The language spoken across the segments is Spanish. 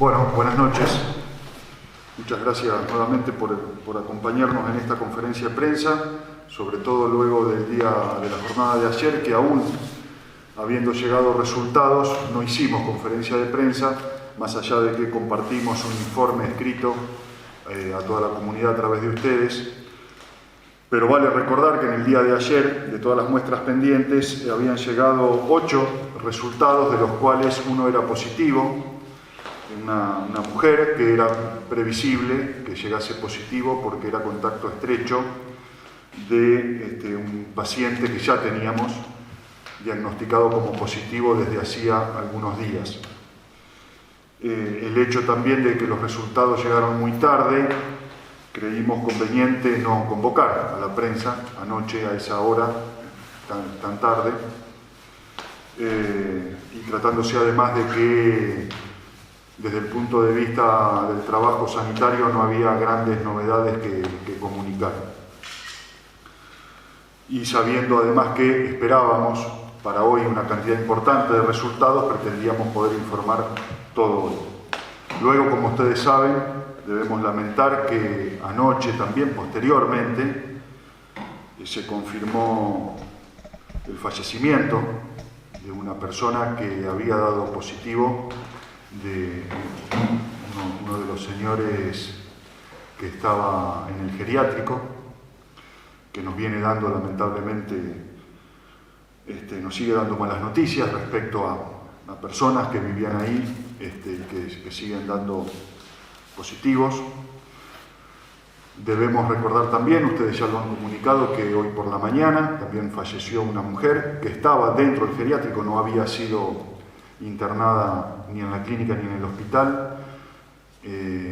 Bueno, buenas noches. Muchas gracias nuevamente por acompañarnos en esta conferencia de prensa, sobre todo luego del día de la jornada de ayer, que aún habiendo llegado resultados, no hicimos conferencia de prensa, más allá de que compartimos un informe escrito a toda la comunidad a través de ustedes. Pero vale recordar que en el día de ayer, de todas las muestras pendientes, habían llegado 8 resultados, de los cuales uno era positivo. Una mujer que era previsible que llegase positivo porque era contacto estrecho de un paciente que ya teníamos diagnosticado como positivo desde hacía algunos días. El hecho también de que los resultados llegaron muy tarde, creímos conveniente no convocar a la prensa anoche a esa hora tan tarde, y tratándose además de que desde el punto de vista del trabajo sanitario no había grandes novedades que comunicar. Y sabiendo además que esperábamos para hoy una cantidad importante de resultados, pretendíamos poder informar todo hoy. Luego, como ustedes saben, debemos lamentar que anoche también, posteriormente, se confirmó el fallecimiento de una persona que había dado positivo de uno de los señores que estaba en el geriátrico, que nos viene dando lamentablemente, nos sigue dando malas noticias respecto a personas que vivían ahí, que siguen dando positivos. Debemos recordar también, ustedes ya lo han comunicado, que hoy por la mañana también falleció una mujer que estaba dentro del geriátrico, no había sido internada ni en la clínica ni en el hospital.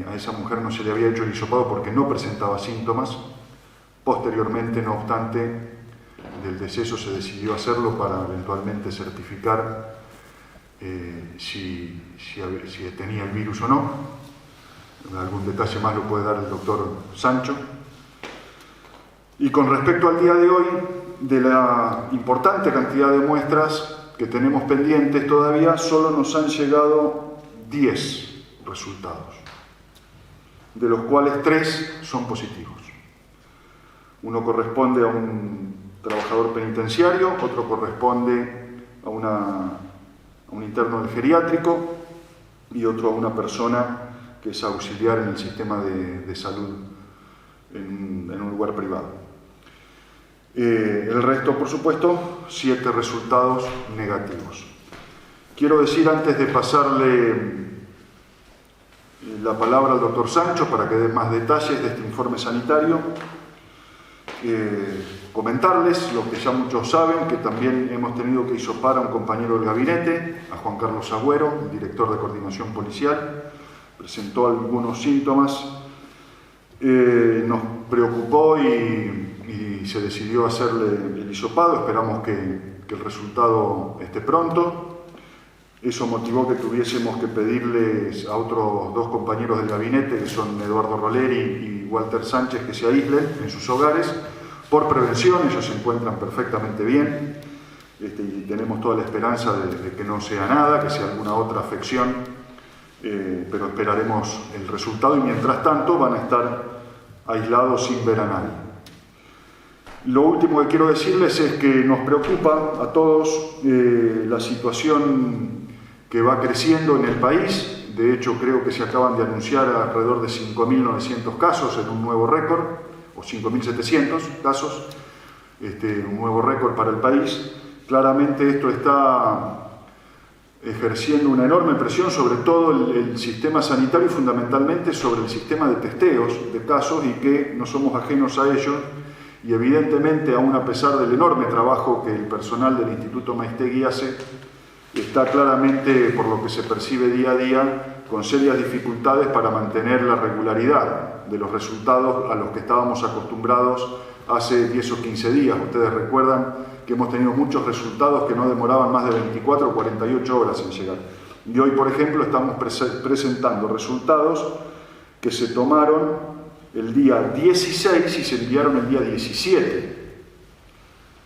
A esa mujer no se le había hecho el hisopado porque no presentaba síntomas. Posteriormente, no obstante, del deceso se decidió hacerlo para eventualmente certificar si tenía el virus o no. Algún detalle más lo puede dar el doctor Sancho. Y con respecto al día de hoy, de la importante cantidad de muestras que tenemos pendientes todavía, solo nos han llegado 10 resultados, de los cuales 3 son positivos. Uno corresponde a un trabajador penitenciario, otro corresponde a un interno del geriátrico y otro a una persona que es auxiliar en el sistema de salud en un lugar privado. El resto, por supuesto, 7 resultados negativos. Quiero decir, antes de pasarle la palabra al doctor Sancho para que dé más detalles de este informe sanitario, comentarles lo que ya muchos saben, que también hemos tenido que hisopar a un compañero del gabinete, a Juan Carlos Agüero, el director de coordinación policial. Presentó algunos síntomas, nos preocupó y se decidió hacerle el hisopado. Esperamos que el resultado esté pronto. Eso motivó que tuviésemos que pedirles a otros 2 compañeros del gabinete, que son Eduardo Roleri y Walter Sánchez, que se aíslen en sus hogares por prevención. Ellos se encuentran perfectamente bien, y tenemos toda la esperanza de que no sea nada, que sea alguna otra afección, pero esperaremos el resultado y mientras tanto van a estar aislados sin ver a nadie. Lo último que quiero decirles es que nos preocupa a todos la situación que va creciendo en el país. De hecho, creo que se acaban de anunciar alrededor de 5.900 casos en un nuevo récord, o 5.700 casos, un nuevo récord para el país. Claramente esto está ejerciendo una enorme presión sobre todo el sistema sanitario y fundamentalmente sobre el sistema de testeos de casos, y que no somos ajenos a ello. Y evidentemente, aún a pesar del enorme trabajo que el personal del Instituto Maiztegui hace, está claramente, por lo que se percibe día a día, con serias dificultades para mantener la regularidad de los resultados a los que estábamos acostumbrados hace 10 o 15 días. Ustedes recuerdan que hemos tenido muchos resultados que no demoraban más de 24 o 48 horas en llegar. Y hoy, por ejemplo, estamos presentando resultados que se tomaron el día 16 y se enviaron el día 17.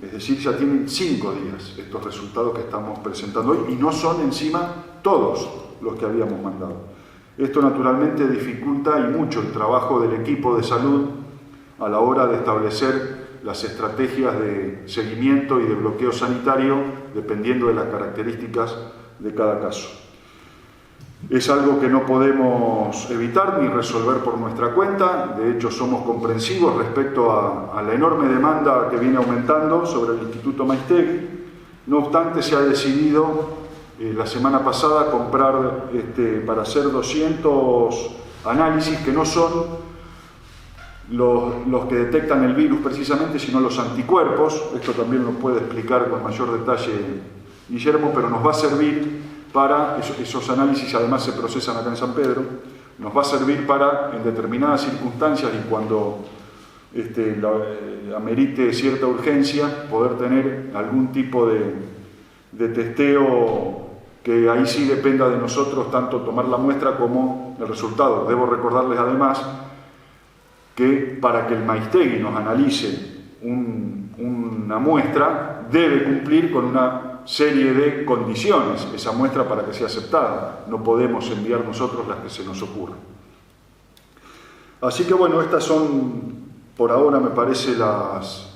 Es decir, ya tienen 5 días estos resultados que estamos presentando hoy, y no son encima todos los que habíamos mandado. Esto naturalmente dificulta y mucho el trabajo del equipo de salud a la hora de establecer las estrategias de seguimiento y de bloqueo sanitario dependiendo de las características de cada caso. Es algo que no podemos evitar ni resolver por nuestra cuenta. De hecho, somos comprensivos respecto a la enorme demanda que viene aumentando sobre el Instituto Maiztegui. No obstante, se ha decidido la semana pasada comprar para hacer 200 análisis que no son los que detectan el virus precisamente, sino los anticuerpos. Esto también lo puede explicar con mayor detalle Guillermo, pero nos va a servir para, esos análisis además se procesan acá en San Pedro, nos va a servir para, en determinadas circunstancias y cuando amerite cierta urgencia, poder tener algún tipo de testeo que ahí sí dependa de nosotros, tanto tomar la muestra como el resultado. Debo recordarles además que para que el Maiztegui nos analice una muestra, debe cumplir con una serie de condiciones esa muestra para que sea aceptada. No podemos enviar nosotros las que se nos ocurran. Así que bueno, estas son por ahora me parece las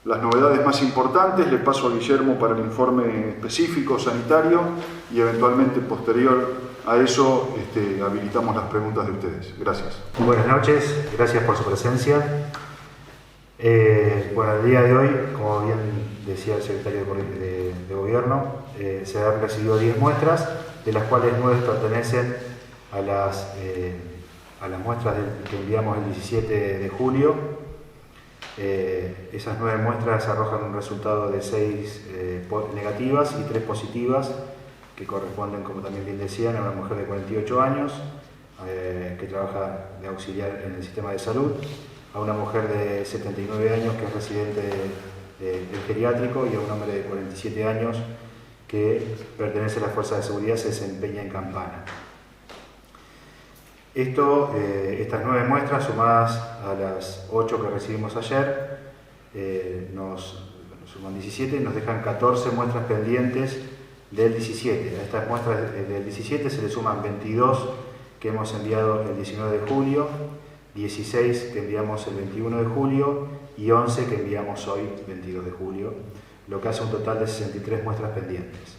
novedades más importantes. Le paso a Guillermo para el informe específico sanitario y eventualmente posterior a eso habilitamos las preguntas de ustedes. Gracias. Buenas noches, gracias por su presencia. Bueno, el día de hoy, como bien decía el secretario de Gobierno, se han recibido 10 muestras, de las cuales 9 pertenecen a las muestras que enviamos el 17 de julio. Esas 9 muestras arrojan un resultado de 6 negativas y 3 positivas, que corresponden, como también bien decían, a una mujer de 48 años que trabaja de auxiliar en el sistema de salud, a una mujer de 79 años que es residente del geriátrico y a un hombre de 47 años que pertenece a las fuerzas de seguridad, se desempeña en Campana. Estas 9 muestras, sumadas a las 8 que recibimos ayer, nos suman 17, nos dejan 14 muestras pendientes del 17. A estas muestras del 17 se le suman 22 que hemos enviado el 19 de julio, 16 que enviamos el 21 de julio y 11 que enviamos hoy, 22 de julio, lo que hace un total de 63 muestras pendientes.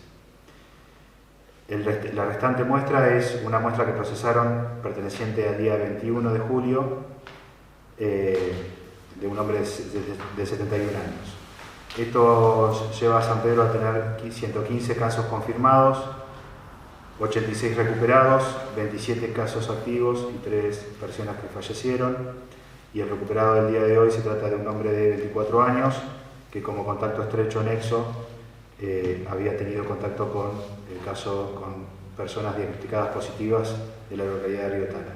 La restante muestra es una muestra que procesaron perteneciente al día 21 de julio de un hombre de 71 años. Esto lleva a San Pedro a tener 115 casos confirmados, 86 recuperados, 27 casos activos y 3 personas que fallecieron. Y el recuperado del día de hoy se trata de un hombre de 24 años que como contacto estrecho nexo había tenido contacto con el caso con personas diagnosticadas positivas de la localidad de Río Tala.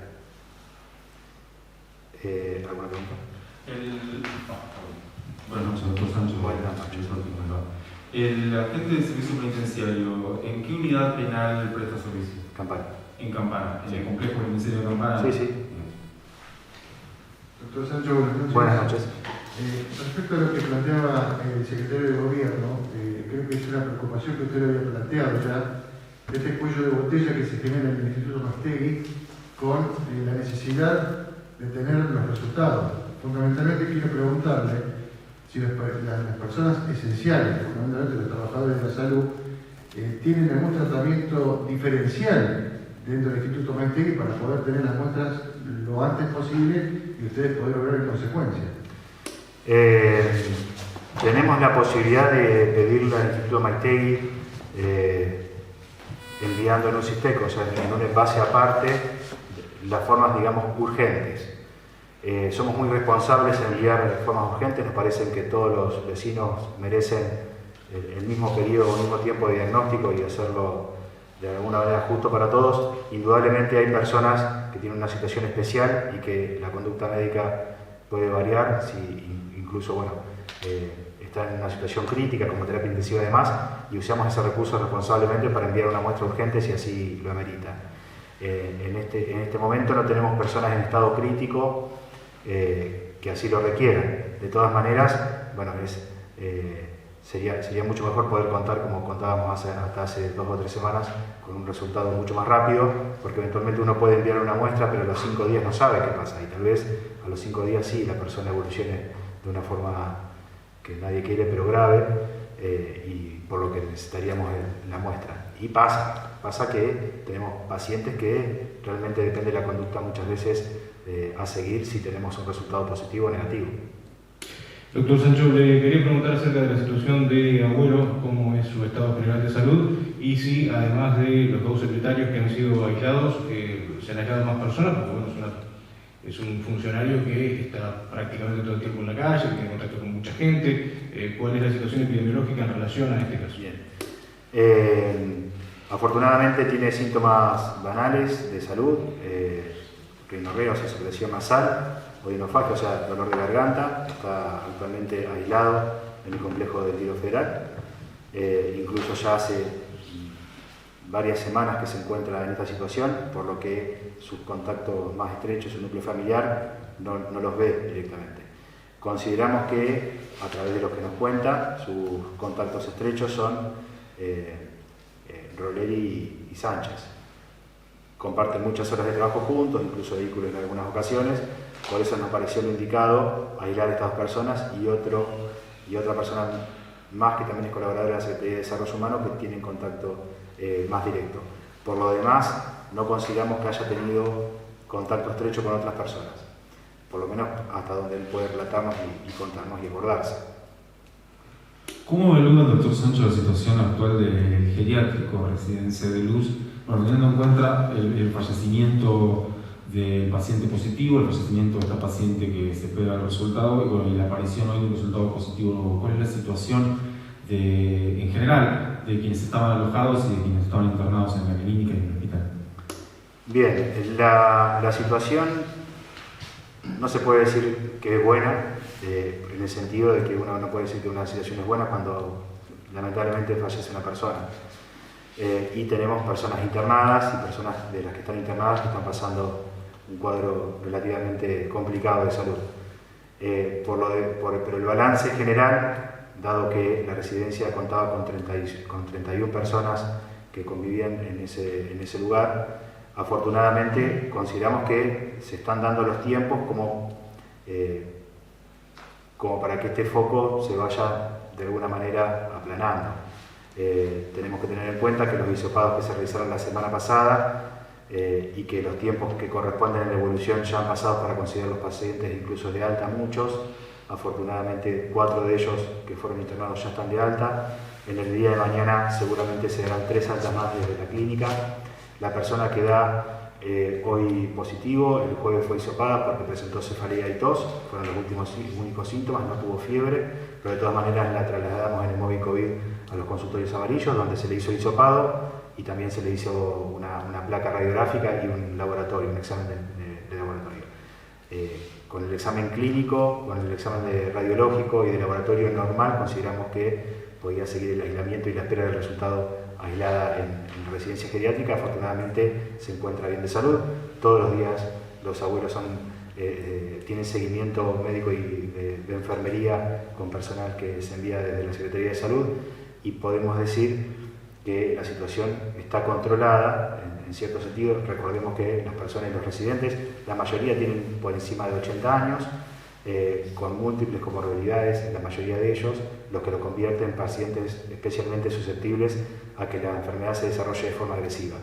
¿Alguna pregunta? Buenas noches, doctor Sánchez. Buenas noches. El agente de servicio penitenciario, ¿en qué unidad penal presta servicio? Campana. En Campana, en el complejo penitenciario de Campana. Sí, sí. Doctor Sancho, buenas noches. Buenas noches. Respecto a lo que planteaba el secretario de Gobierno, creo que es una preocupación que usted lo había planteado ya, de este cuello de botella que se genera en el Instituto Maiztegui con la necesidad de tener los resultados. Fundamentalmente quiero preguntarle si las personas esenciales, fundamentalmente los trabajadores de la salud, tienen algún tratamiento diferencial dentro del Instituto Maiztegui para poder tener las muestras lo antes posible y ustedes poder obrar en consecuencia. Tenemos la posibilidad de pedirle al Instituto Maiztegui enviando en un SISTEC, o sea, en un envase aparte, las formas, digamos, urgentes. Somos muy responsables en enviar formas urgentes, nos parece que todos los vecinos merecen el mismo periodo, el mismo tiempo de diagnóstico y hacerlo de alguna manera justo para todos. Indudablemente hay personas que tienen una situación especial y que la conducta médica puede variar, si incluso están en una situación crítica como terapia intensiva y demás, y usamos ese recurso responsablemente para enviar una muestra urgente si así lo amerita. En este momento no tenemos personas en estado crítico que así lo requieran. De todas maneras, sería mucho mejor poder contar, como contábamos hasta hace 2 o 3 semanas, con un resultado mucho más rápido, porque eventualmente uno puede enviar una muestra, pero a los 5 días no sabe qué pasa, y tal vez a los 5 días sí la persona evolucione de una forma que nadie quiere, pero grave, y por lo que necesitaríamos la muestra. Y pasa que tenemos pacientes que realmente depende de la conducta muchas veces a seguir si tenemos un resultado positivo o negativo. Doctor Sancho, le quería preguntar acerca de la situación de Agüero, cómo es su estado general de salud y si además de los 2 secretarios que han sido aislados, se han aislado más personas, porque bueno, es un funcionario que está prácticamente todo el tiempo en la calle, que tiene contacto con mucha gente. ¿Cuál es la situación epidemiológica en relación a este caso? Bien. Afortunadamente tiene síntomas banales de salud, rinorrea, o sea, secreción nasal, odinofagia, o sea, dolor de garganta. Está actualmente aislado en el complejo del Tiro Federal. Incluso ya hace varias semanas que se encuentra en esta situación, por lo que sus contactos más estrechos, su núcleo familiar, no los ve directamente. Consideramos que, a través de lo que nos cuenta, sus contactos estrechos son Roleri y Sánchez. Comparten muchas horas de trabajo juntos, incluso vehículos en algunas ocasiones, por eso nos pareció lo indicado aislar a estas 2 personas y otra persona más que también es colaboradora de la Secretaría de Desarrollo Humano, que tienen contacto más directo. Por lo demás, no consideramos que haya tenido contacto estrecho con otras personas, por lo menos hasta donde él puede relatarnos y contarnos y acordarse. ¿Cómo evalúa el doctor Sancho la situación actual del geriátrico Residencia de Luz, teniendo en cuenta el fallecimiento del paciente positivo, el fallecimiento de esta paciente que se espera el resultado y con la aparición hoy de un resultado positivo nuevo? ¿Cuál es la situación en general de quienes estaban alojados y de quienes estaban internados en la clínica y en el hospital? Bien, la situación no se puede decir que es buena, en el sentido de que uno no puede decir que una situación es buena cuando lamentablemente fallece una persona. Y tenemos personas internadas y personas de las que están internadas que están pasando un cuadro relativamente complicado de salud. Pero el balance general, dado que la residencia contaba con 31 personas que convivían en ese lugar, afortunadamente consideramos que se están dando los tiempos como para que este foco se vaya de alguna manera aplanando. Tenemos que tener en cuenta que los hisopados que se realizaron la semana pasada y que los tiempos que corresponden en la evolución ya han pasado para considerar los pacientes incluso de alta, muchos. Afortunadamente 4 de ellos que fueron internados ya están de alta. En el día de mañana seguramente se darán 3 altas más desde la clínica. La persona que da hoy positivo, el jueves fue hisopada porque presentó cefalea y tos, fueron los únicos síntomas, no tuvo fiebre, pero de todas maneras la trasladamos en el móvil COVID a los consultorios amarillos, donde se le hizo hisopado y también se le hizo una placa radiográfica y un laboratorio, un examen de laboratorio. Con el examen clínico, con el examen radiológico y de laboratorio normal, consideramos que podía seguir el aislamiento y la espera del resultado aislada en residencia geriátrica. Afortunadamente se encuentra bien de salud. Todos los días los abuelos tienen seguimiento médico y de enfermería con personal que se envía desde la Secretaría de Salud, y podemos decir que la situación está controlada en cierto sentido. Recordemos que las personas y los residentes, la mayoría tienen por encima de 80 años, con múltiples comorbilidades, la mayoría de ellos, lo que lo convierte en pacientes especialmente susceptibles a que la enfermedad se desarrolle de forma agresiva.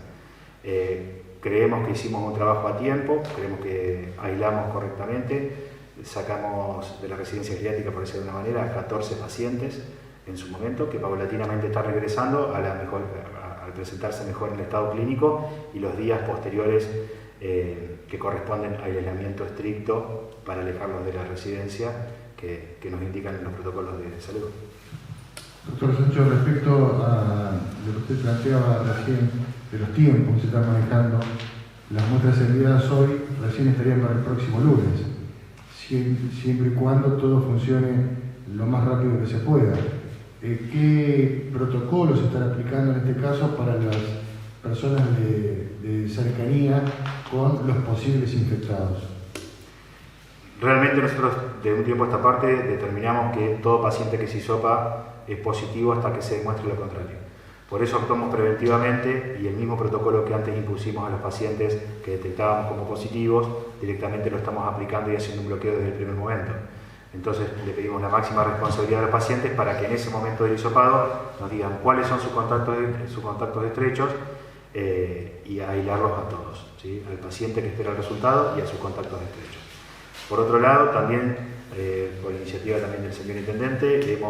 Creemos que hicimos un trabajo a tiempo, creemos que aislamos correctamente, sacamos de la residencia geriátrica, por decirlo de una manera, a 14 pacientes en su momento, que paulatinamente están regresando al presentarse mejor en el estado clínico, y los días posteriores que corresponden al aislamiento estricto para alejarlos de la residencia que nos indican en los protocolos de salud. Doctor Sancho, respecto a lo que usted planteaba recién, de los tiempos que se están manejando, las muestras enviadas hoy recién estarían para el próximo lunes, siempre y cuando todo funcione lo más rápido que se pueda. ¿Qué protocolos se están aplicando en este caso para las personas de cercanía con los posibles infectados? Realmente nosotros de un tiempo a esta parte determinamos que todo paciente que se hisopa es positivo hasta que se demuestre lo contrario. Por eso actuamos preventivamente y el mismo protocolo que antes impusimos a los pacientes que detectábamos como positivos, directamente lo estamos aplicando y haciendo un bloqueo desde el primer momento. Entonces le pedimos la máxima responsabilidad a los pacientes para que en ese momento del hisopado nos digan cuáles son sus contactos estrechos y aislarlos a todos, ¿sí? Al paciente que espera el resultado y a sus contactos estrechos. Por otro lado, también por iniciativa también del señor Intendente,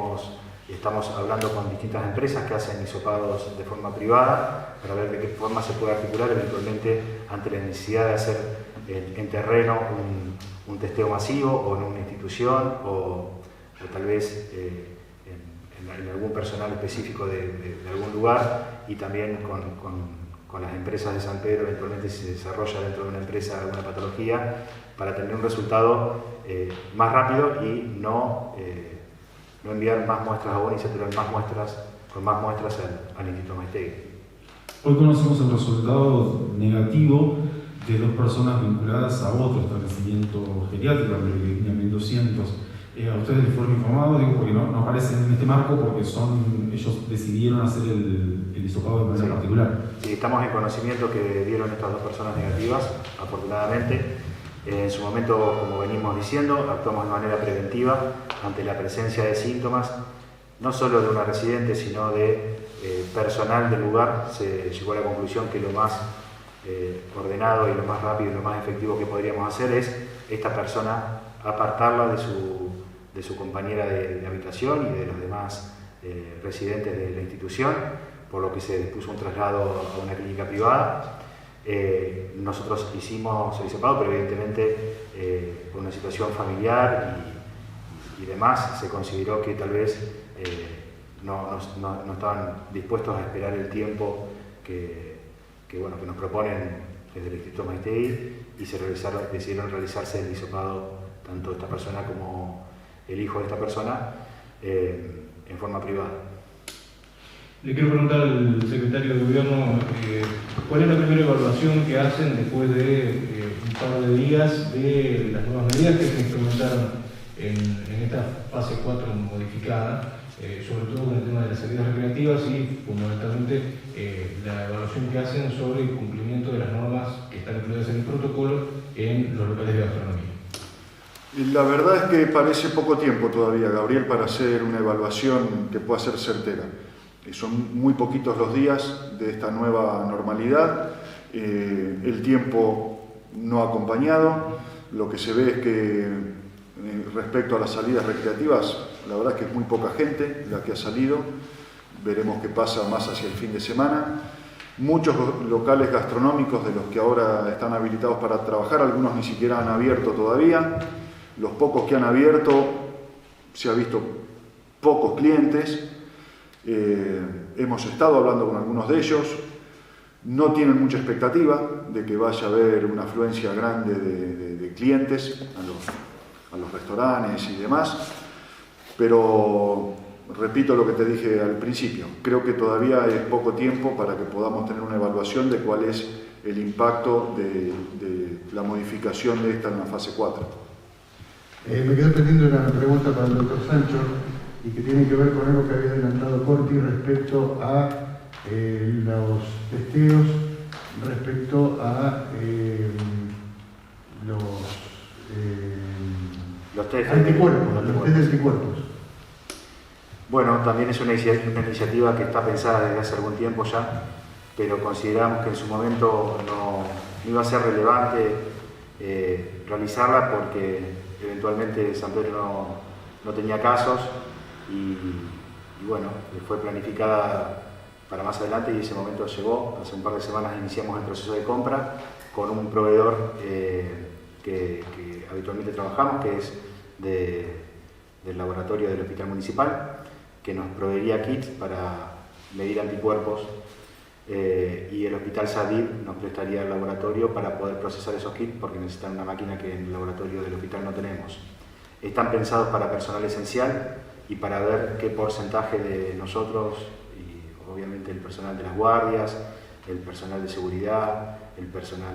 estamos hablando con distintas empresas que hacen hisopados de forma privada para ver de qué forma se puede articular eventualmente ante la necesidad de hacer en terreno un testeo masivo o en una institución o tal vez en algún personal específico de algún lugar y también con las empresas de San Pedro, eventualmente si se desarrolla dentro de una empresa alguna patología, para tener un resultado más rápido y no enviar más muestras a UNI, saturar con más muestras al Instituto Maestegui. Hoy conocemos el resultado negativo de 2 personas vinculadas a otro establecimiento geriátrico, al 1200. ¿A ustedes les fueron informados? Digo, porque no aparecen en este marco porque ellos decidieron hacer el hisopado de manera particular. Sí, estamos en conocimiento que dieron estas 2 personas negativas, afortunadamente. En su momento, como venimos diciendo, actuamos de manera preventiva ante la presencia de síntomas, no solo de una residente, sino de personal del lugar. Se llegó a la conclusión que lo más ordenado y lo más rápido y lo más efectivo que podríamos hacer es esta persona apartarla de su compañera de habitación y de los demás residentes de la institución, por lo que se dispuso un traslado a una clínica privada. Nosotros hicimos el hisopado, pero evidentemente por una situación familiar y demás se consideró que tal vez no estaban dispuestos a esperar el tiempo que nos proponen desde el Instituto Maestegui y decidieron realizarse el hisopado tanto esta persona como el hijo de esta persona en forma privada. Le quiero preguntar al secretario de Gobierno cuál es la primera evaluación que hacen después de un par de días de las nuevas medidas que se implementaron en esta fase 4 modificada, sobre todo con el tema de las salidas recreativas y fundamentalmente la evaluación que hacen sobre el cumplimiento de las normas que están incluidas en el protocolo en los locales de gastronomía. La verdad es que parece poco tiempo todavía, Gabriel, para hacer una evaluación que pueda ser certera. Son muy poquitos los días de esta nueva normalidad, el tiempo no ha acompañado, lo que se ve es que respecto a las salidas recreativas, la verdad es que es muy poca gente la que ha salido, veremos qué pasa más hacia el fin de semana. Muchos locales gastronómicos de los que ahora están habilitados para trabajar, algunos ni siquiera han abierto todavía, los pocos que han abierto se ha visto pocos clientes. Hemos estado hablando con algunos de ellos, no tienen mucha expectativa de que vaya a haber una afluencia grande de clientes a los restaurantes y demás, pero repito lo que te dije al principio, creo que todavía es poco tiempo para que podamos tener una evaluación de cuál es el impacto de la modificación de esta en la fase 4. Me quedó pendiente una pregunta para el doctor Sancho y que tiene que ver con algo que había adelantado Corti respecto a los testeos, respecto a los test anticuerpos, los test de anticuerpos. Bueno, también es una iniciativa que está pensada desde hace algún tiempo ya, pero consideramos que en su momento no iba a ser relevante realizarla porque eventualmente San Pedro no tenía casos y bueno, fue planificada para más adelante y ese momento llegó. Hace un par de semanas iniciamos el proceso de compra con un proveedor que habitualmente trabajamos, que es del laboratorio del Hospital Municipal, que nos proveería kits para medir anticuerpos y el Hospital Sadib nos prestaría el laboratorio para poder procesar esos kits porque necesitan una máquina que en el laboratorio del hospital no tenemos. Están pensados para personal esencial y para ver qué porcentaje de nosotros y obviamente el personal de las guardias, el personal de seguridad, el personal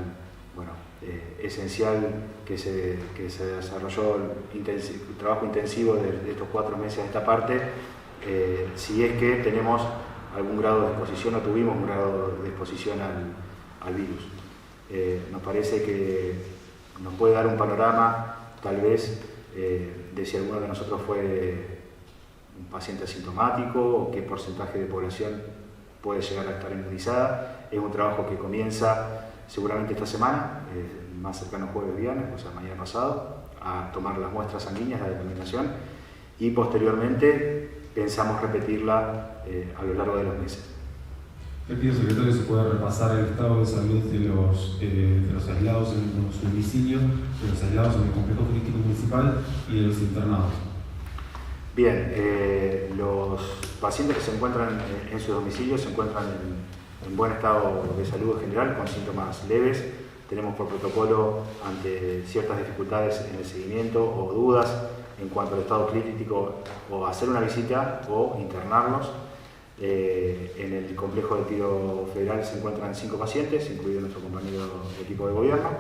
esencial que se desarrolló el trabajo intensivo de estos 4 meses de esta parte, si es que tenemos algún grado de exposición o tuvimos un grado de exposición al virus. Nos parece que nos puede dar un panorama, tal vez, de si alguno de nosotros fue un paciente asintomático o qué porcentaje de población puede llegar a estar inmunizada. Es un trabajo que comienza seguramente esta semana, más cercano jueves viernes, o sea, mañana pasado, a tomar las muestras sanguíneas, la determinación, y posteriormente pensamos repetirla a lo largo de los meses. Le pido, secretario, si puede repasar el estado de salud de los aislados en su domicilio, de los aislados en el complejo turístico municipal y de los internados. Bien, los pacientes que se encuentran en sus domicilios se encuentran en buen estado de salud en general, con síntomas leves. Tenemos por protocolo, ante ciertas dificultades en el seguimiento o dudas en cuanto al estado clínico, o hacer una visita o internarlos. En el complejo de tiro federal se encuentran 5 pacientes, incluido nuestro compañero de equipo de gobierno,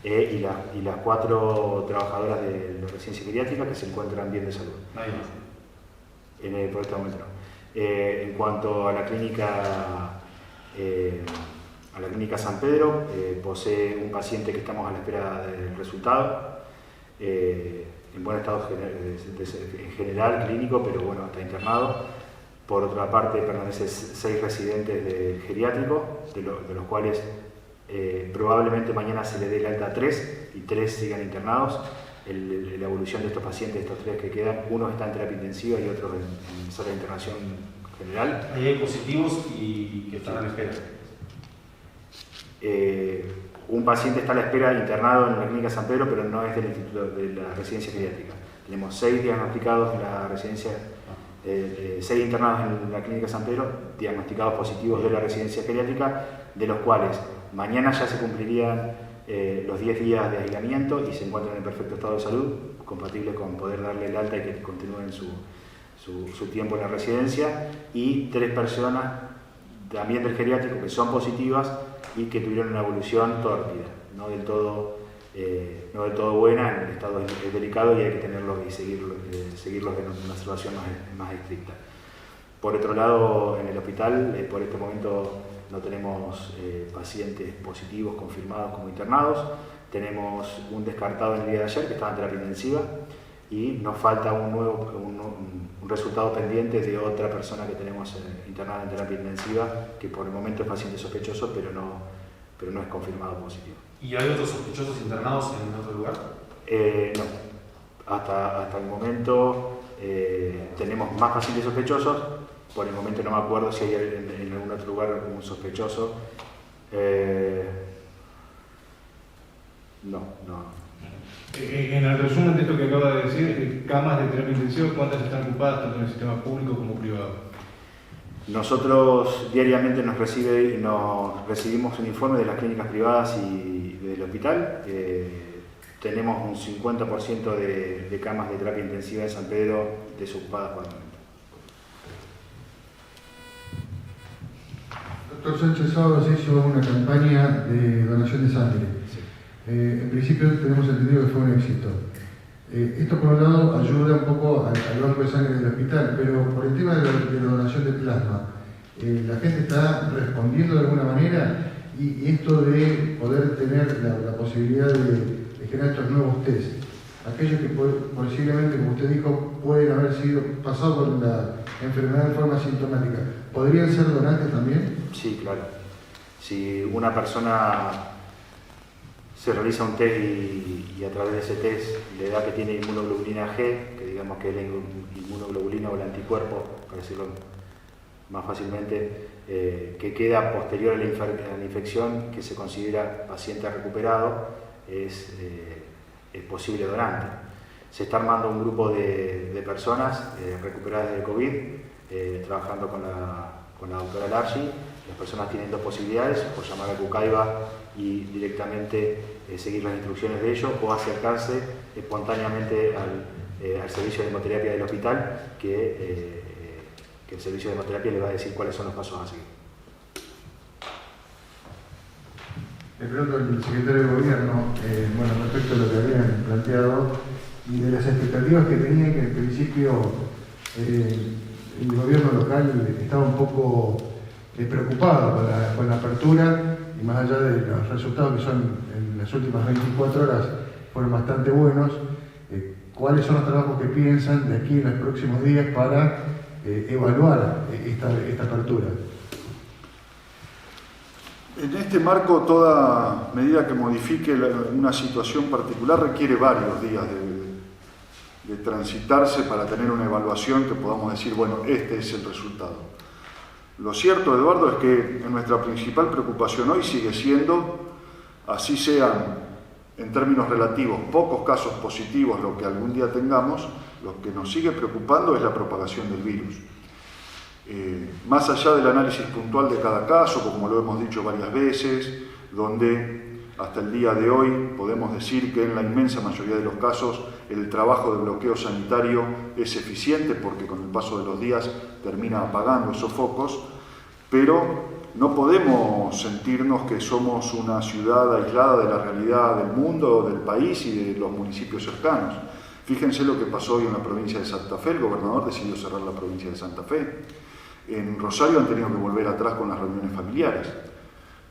y las 4 trabajadoras de la residencia geriátrica que se encuentran bien de salud. Nadie más. Por este momento no. En cuanto a la clínica San Pedro, posee un paciente que estamos a la espera del resultado, en buen estado en general clínico, pero bueno, está internado. Por otra parte, permanecen 6 residentes del geriátrico, de los cuales probablemente mañana se le dé el alta a 3 y 3 sigan internados. La evolución de estos pacientes, estos 3 que quedan, uno está en terapia intensiva y otro en sala de internación general. Ahí hay positivos y que están a la espera. Un paciente está a la espera internado en la clínica San Pedro, pero no es del instituto de la residencia geriátrica. Tenemos 6 diagnosticados en la residencia, 6 internados en la clínica San Pedro, diagnosticados positivos de la residencia geriátrica, de los cuales mañana ya se cumplirían los 10 días de aislamiento y se encuentran en perfecto estado de salud, compatible con poder darle el alta y que continúen su tiempo en la residencia, y 3 personas también del geriátrico que son positivas y que tuvieron una evolución tórpida, no del todo buena, el estado es delicado y hay que tenerlos y seguirlos en una situación más estricta. Por otro lado, en el hospital, por este momento no tenemos pacientes positivos confirmados como internados. Tenemos un descartado en el día de ayer que estaba en terapia intensiva y nos falta un resultado pendiente de otra persona que tenemos internada en terapia intensiva, que por el momento es paciente sospechoso, pero no es confirmado positivo. ¿Y hay otros sospechosos internados en otro lugar? No. Hasta el momento tenemos más pacientes sospechosos. Por el momento no me acuerdo si hay en algún otro lugar un sospechoso. No. En el resumen de esto que acaba de decir, camas de terapia intensiva, ¿cuántas están ocupadas tanto en el sistema público como privado? Nosotros diariamente nos recibimos un informe de las clínicas privadas y del hospital. Tenemos un 50% de camas de terapia intensiva en San Pedro desocupadas por el momento. Doctor Sánchez, sábado se hizo una campaña de donación de sangre. Sí. En principio tenemos entendido que fue un éxito. Esto por un lado ayuda un poco al banco de sangre del hospital, pero por el tema de la donación de plasma, la gente está respondiendo de alguna manera, y esto de poder tener la posibilidad de generar estos nuevos test, aquellos que posiblemente, como usted dijo, pueden haber sido pasados por la enfermedad de forma asintomática, ¿podrían ser donantes también? Sí, claro. Si una persona se realiza un test y a través de ese test le da que tiene inmunoglobulina G, que digamos que es la inmunoglobulina o el anticuerpo, para decirlo más fácilmente, que queda posterior a la infección, que se considera paciente recuperado, es posible donante. Se está armando un grupo de personas recuperadas de COVID, trabajando con la doctora Largi. Las personas tienen 2 posibilidades: o llamar a Cucaiba y directamente seguir las instrucciones de ellos, o acercarse espontáneamente al servicio de hemoterapia del hospital, que el servicio de hemoterapia le va a decir cuáles son los pasos a seguir. Le pregunto al secretario de Gobierno, bueno, respecto a lo que habían planteado y de las expectativas que tenían, que en principio el gobierno local estaba un poco preocupado con la apertura, y más allá de los resultados que son en las últimas 24 horas fueron bastante buenos. ¿Cuáles son los trabajos que piensan de aquí en los próximos días para evaluar esta apertura? En este marco, toda medida que modifique una situación particular requiere varios días de transitarse para tener una evaluación que podamos decir, bueno, este es el resultado. Lo cierto, Eduardo, es que nuestra principal preocupación hoy sigue siendo, así sean en términos relativos pocos casos positivos lo que algún día tengamos, lo que nos sigue preocupando es la propagación del virus. Más allá del análisis puntual de cada caso, como lo hemos dicho varias veces, donde hasta el día de hoy podemos decir que en la inmensa mayoría de los casos el trabajo de bloqueo sanitario es eficiente porque con el paso de los días termina apagando esos focos, pero no podemos sentirnos que somos una ciudad aislada de la realidad del mundo, del país y de los municipios cercanos. Fíjense lo que pasó hoy en la provincia de Santa Fe. El gobernador decidió cerrar la provincia de Santa Fe. En Rosario han tenido que volver atrás con las reuniones familiares,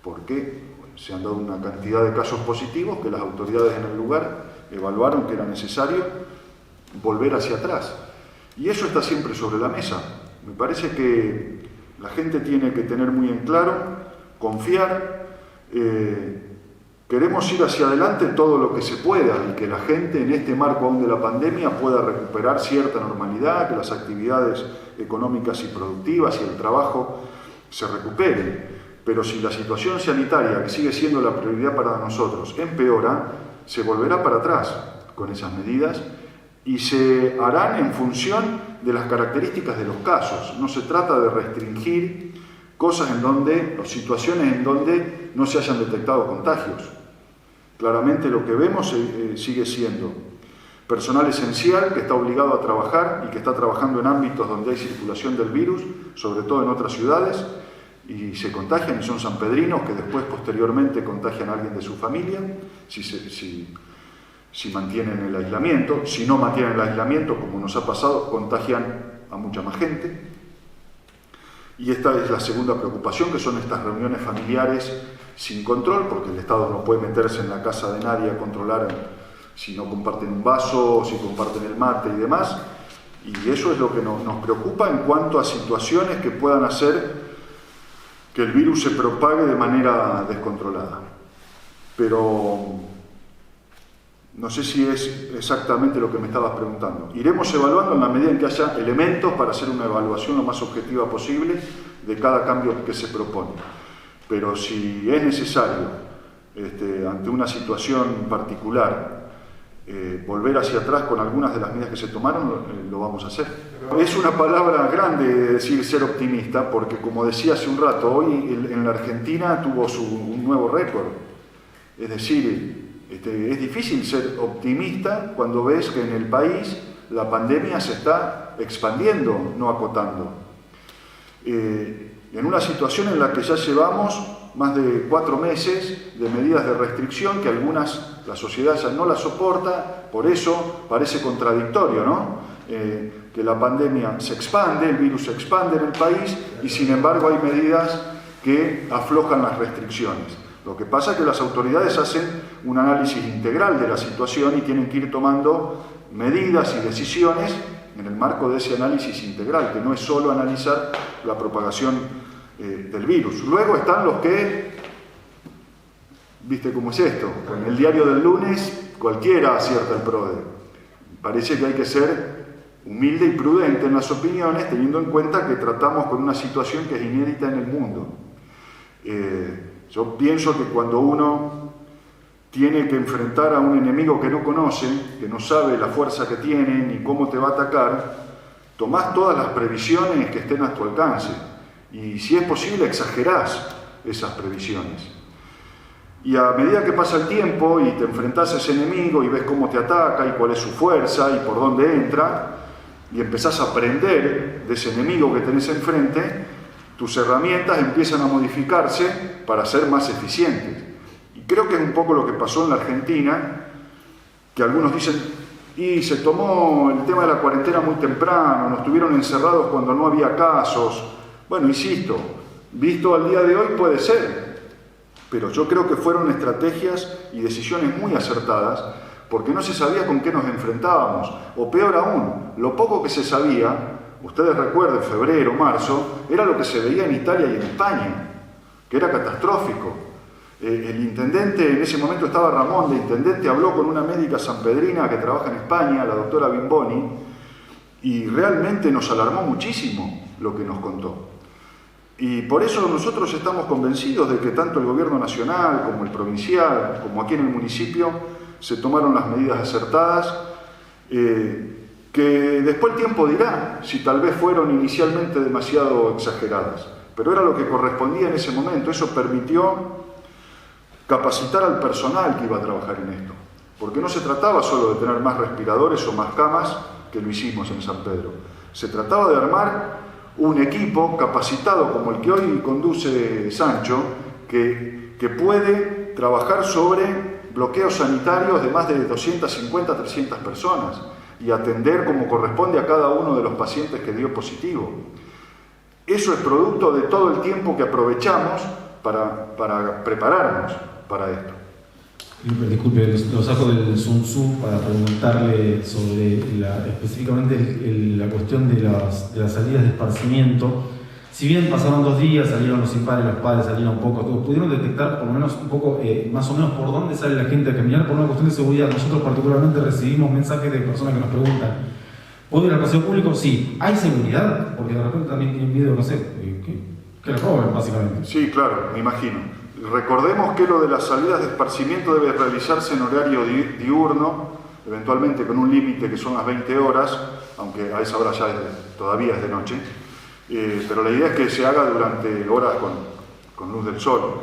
porque se han dado una cantidad de casos positivos que las autoridades en el lugar evaluaron que era necesario volver hacia atrás. Y eso está siempre sobre la mesa. Me parece que la gente tiene que tener muy en claro, confiar, queremos ir hacia adelante todo lo que se pueda y que la gente en este marco aún de la pandemia pueda recuperar cierta normalidad, que las actividades económicas y productivas y el trabajo se recuperen. Pero si la situación sanitaria, que sigue siendo la prioridad para nosotros, empeora, se volverá para atrás con esas medidas y se harán en función de las características de los casos. No se trata de restringir cosas en donde, o situaciones en donde no se hayan detectado contagios. Claramente lo que vemos sigue siendo personal esencial que está obligado a trabajar y que está trabajando en ámbitos donde hay circulación del virus, sobre todo en otras ciudades, y se contagian y son sanpedrinos que después posteriormente contagian a alguien de su familia, si mantienen el aislamiento. Si no mantienen el aislamiento, como nos ha pasado, contagian a mucha más gente. Y esta es la segunda preocupación, que son estas reuniones familiares sin control, porque el Estado no puede meterse en la casa de nadie a controlar si no comparten un vaso, si comparten el mate y demás. Y eso es lo que nos preocupa en cuanto a situaciones que puedan hacer que el virus se propague de manera descontrolada. Pero no sé si es exactamente lo que me estabas preguntando. Iremos evaluando en la medida en que haya elementos para hacer una evaluación lo más objetiva posible de cada cambio que se propone. Pero si es necesario, ante una situación particular, volver hacia atrás con algunas de las medidas que se tomaron, lo vamos a hacer. Es una palabra grande decir ser optimista, porque como decía hace un rato, hoy en la Argentina tuvo un nuevo récord. Es decir, es difícil ser optimista cuando ves que en el país la pandemia se está expandiendo, no acotando. En una situación en la que ya llevamos más de 4 meses de medidas de restricción que algunas la sociedad ya no las soporta, por eso parece contradictorio, ¿no? Que la pandemia se expande, el virus se expande en el país y sin embargo hay medidas que aflojan las restricciones. Lo que pasa es que las autoridades hacen un análisis integral de la situación y tienen que ir tomando medidas y decisiones en el marco de ese análisis integral, que no es solo analizar la propagación del virus. Luego están los que, ¿viste cómo es esto? Con el diario del lunes cualquiera acierta el PRODE. Parece que hay que ser humilde y prudente en las opiniones, teniendo en cuenta que tratamos con una situación que es inédita en el mundo. Yo pienso que cuando uno tiene que enfrentar a un enemigo que no conoce, que no sabe la fuerza que tiene ni cómo te va a atacar, tomás todas las previsiones que estén a tu alcance y si es posible exagerás esas previsiones. Y a medida que pasa el tiempo y te enfrentás a ese enemigo y ves cómo te ataca y cuál es su fuerza y por dónde entra, y empezás a aprender de ese enemigo que tenés enfrente, tus herramientas empiezan a modificarse para ser más eficientes. Y creo que es un poco lo que pasó en la Argentina, que algunos dicen, y se tomó el tema de la cuarentena muy temprano, nos tuvieron encerrados cuando no había casos. Bueno, insisto, visto al día de hoy puede ser, pero yo creo que fueron estrategias y decisiones muy acertadas, porque no se sabía con qué nos enfrentábamos, o peor aún, lo poco que se sabía, ustedes recuerden, febrero, marzo, era lo que se veía en Italia y en España, que era catastrófico. El intendente, en ese momento estaba Ramón, de intendente, habló con una médica sanpedrina que trabaja en España, la doctora Bimboni, y realmente nos alarmó muchísimo lo que nos contó. Y por eso nosotros estamos convencidos de que tanto el gobierno nacional como el provincial, como aquí en el municipio, se tomaron las medidas acertadas, que después el tiempo dirá si tal vez fueron inicialmente demasiado exageradas, pero era lo que correspondía en ese momento. Eso permitió capacitar al personal que iba a trabajar en esto, porque no se trataba solo de tener más respiradores o más camas, que lo hicimos en San Pedro, se trataba de armar un equipo capacitado como el que hoy conduce Sancho, que puede trabajar sobre bloqueos sanitarios de más de 250 a 300 personas y atender como corresponde a cada uno de los pacientes que dio positivo. Eso es producto de todo el tiempo que aprovechamos para prepararnos para esto. Disculpe, lo saco del Sun Tzu para preguntarle sobre específicamente la cuestión de las salidas de esparcimiento. Si bien pasaron 2 días, salieron los impares, los padres salieron pocos, todos pudieron detectar por lo menos un poco, más o menos por dónde sale la gente a caminar por una cuestión de seguridad. Nosotros particularmente recibimos mensajes de personas que nos preguntan, ¿puedo ir al paseo público? Sí. ¿Hay seguridad? Porque de repente también tienen miedo, no sé, que les roben básicamente. Sí, claro, me imagino. Recordemos que lo de las salidas de esparcimiento debe realizarse en horario diurno, eventualmente con un límite que son las 20 horas, aunque a esa hora ya todavía es de noche, pero la idea es que se haga durante horas con luz del sol.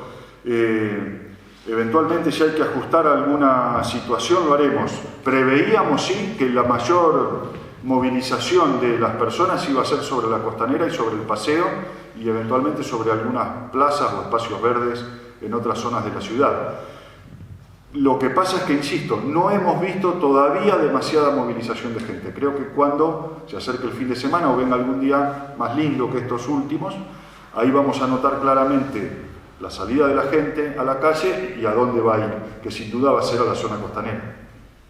Eventualmente, si hay que ajustar alguna situación, lo haremos. Preveíamos, sí, que la mayor movilización de las personas iba a ser sobre la costanera y sobre el paseo, y eventualmente sobre algunas plazas o espacios verdes en otras zonas de la ciudad. Lo que pasa es que, insisto, no hemos visto todavía demasiada movilización de gente. Creo que cuando se acerque el fin de semana o venga algún día más lindo que estos últimos, ahí vamos a notar claramente la salida de la gente a la calle y a dónde va a ir, que sin duda va a ser a la zona costanera.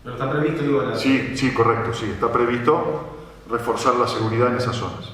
¿Pero está previsto, digo, Sí, correcto, sí, está previsto reforzar la seguridad en esas zonas.